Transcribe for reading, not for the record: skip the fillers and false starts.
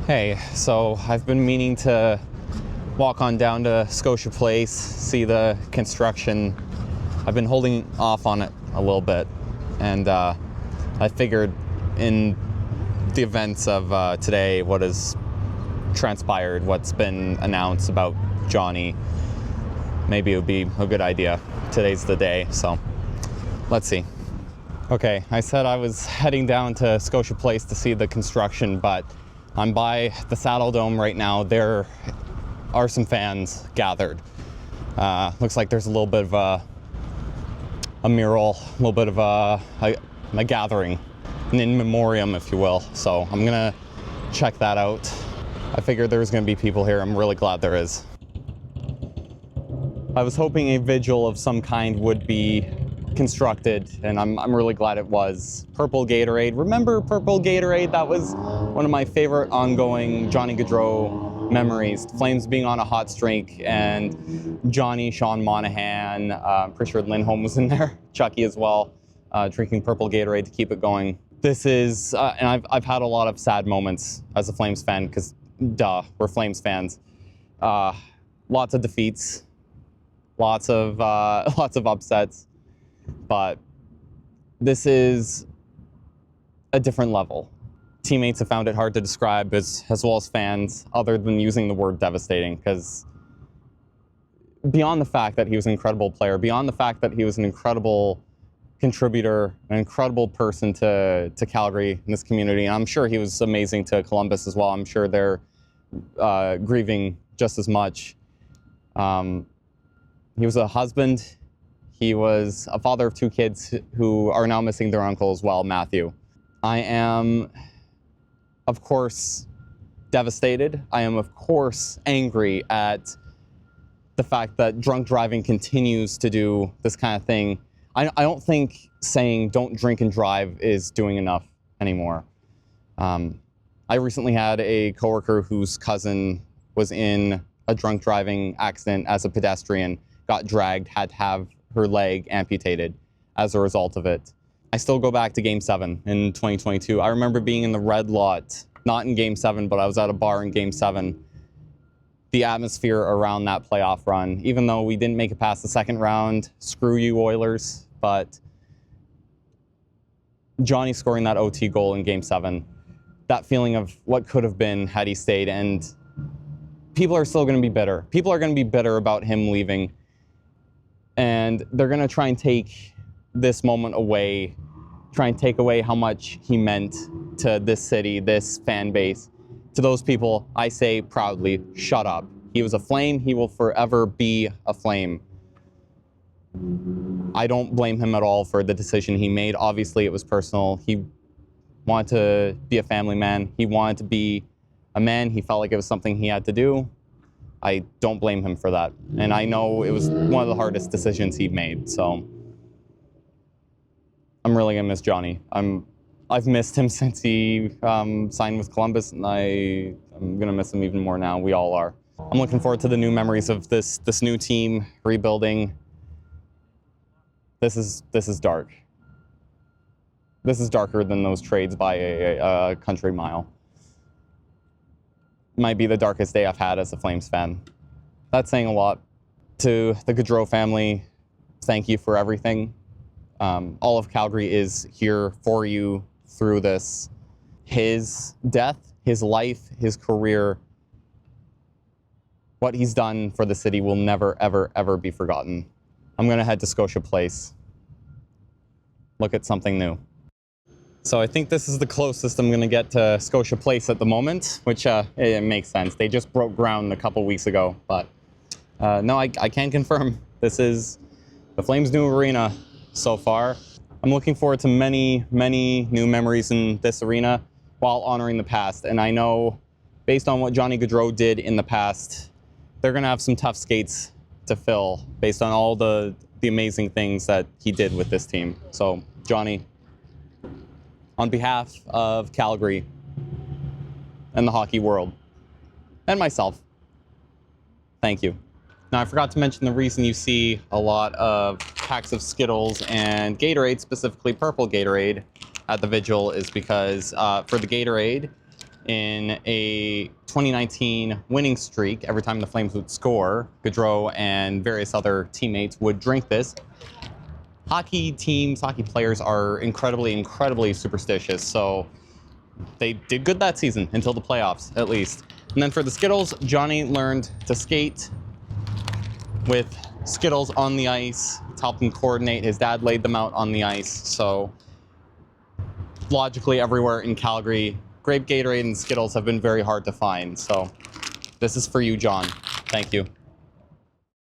Hey, so I've been meaning to walk on down to Scotia Place, see the construction. I've been holding off on it a little bit, and I figured in the events of today, what has transpired, what's been announced about Johnny, maybe it would be a good idea. Today's the day, so let's see. Okay, I said I was heading down to Scotia Place to see the construction, but I'm by the Saddle Dome right now. There are some fans gathered. Looks like there's a little bit of a mural, a little bit of a gathering, an in memoriam, if you will. So I'm gonna check that out. I figured there was gonna be people here. I'm really glad there is. I was hoping a vigil of some kind would be constructed, and I'm really glad it was. Purple Gatorade. Remember Purple Gatorade? That was one of my favorite ongoing Johnny Gaudreau memories. Flames being on a hot streak, and Johnny, Sean Monahan, I'm pretty sure Lindholm was in there, Chucky as well, drinking Purple Gatorade to keep it going. This is, and I've had a lot of sad moments as a Flames fan, because duh, we're Flames fans. Lots of defeats, lots of upsets. But this is a different level. Teammates have found it hard to describe as well as fans, other than using the word devastating, because beyond the fact that he was an incredible player, beyond the fact that he was an incredible contributor, an incredible person to Calgary and this community, and I'm sure he was amazing to Columbus as well. I'm sure they're grieving just as much. He was a husband. He was a father of 2 kids who are now missing their uncle as well, Matthew. I am, of course, devastated. I am, of course, angry at the fact that drunk driving continues to do this kind of thing. I don't think saying don't drink and drive is doing enough anymore. I recently had a coworker whose cousin was in a drunk driving accident as a pedestrian, got dragged, had to have her leg amputated as a result of it. I still go back to Game 7 in 2022. I remember being in the red lot, not in Game 7, but I was at a bar in Game 7. The atmosphere around that playoff run, even though we didn't make it past the second round, screw you Oilers, but Johnny scoring that OT goal in Game 7, that feeling of what could have been had he stayed, and people are still going to be bitter. People are going to be bitter about him leaving. And they're going to try and take this moment away, try and take away how much he meant to this city, this fan base. To those people, I say proudly, shut up. He was a Flame. He will forever be a Flame. I don't blame him at all for the decision he made. Obviously, it was personal. He wanted to be a family man. He wanted to be a man. He felt like it was something he had to do. I don't blame him for that. And I know it was one of the hardest decisions he made, so I'm really gonna miss Johnny. I've missed him since he signed with Columbus, and I'm gonna miss him even more now. We all are. I'm looking forward to the new memories of this new team rebuilding. This is dark. This is darker than those trades by a country mile. Might be the darkest day I've had as a Flames fan. That's saying a lot. To the Gaudreau family, thank you for everything. All of Calgary is here for you through this. His death, his life, his career, what he's done for the city will never, ever, ever be forgotten. I'm gonna head to Scotia Place. Look at something new. So I think this is the closest I'm going to get to Scotia Place at the moment, which it makes sense. They just broke ground a couple weeks ago. But no, I can confirm this is the Flames' new arena so far. I'm looking forward to many, many new memories in this arena while honoring the past. And I know, based on what Johnny Gaudreau did in the past, they're going to have some tough skates to fill based on all the amazing things that he did with this team. So, Johnny, on behalf of Calgary and the hockey world, and myself, thank you. Now, I forgot to mention the reason you see a lot of packs of Skittles and Gatorade, specifically Purple Gatorade, at the vigil is because for the Gatorade, in a 2019 winning streak. Every time the Flames would score, Gaudreau and various other teammates would drink this. Hockey teams, hockey players are incredibly superstitious, so they did good that season until the playoffs, at least. And then for the Skittles, Johnny learned to skate with Skittles on the ice to help him coordinate. His dad laid them out on the ice, so logically everywhere in Calgary, grape Gatorade and Skittles have been very hard to find. So this is for you, John. Thank you.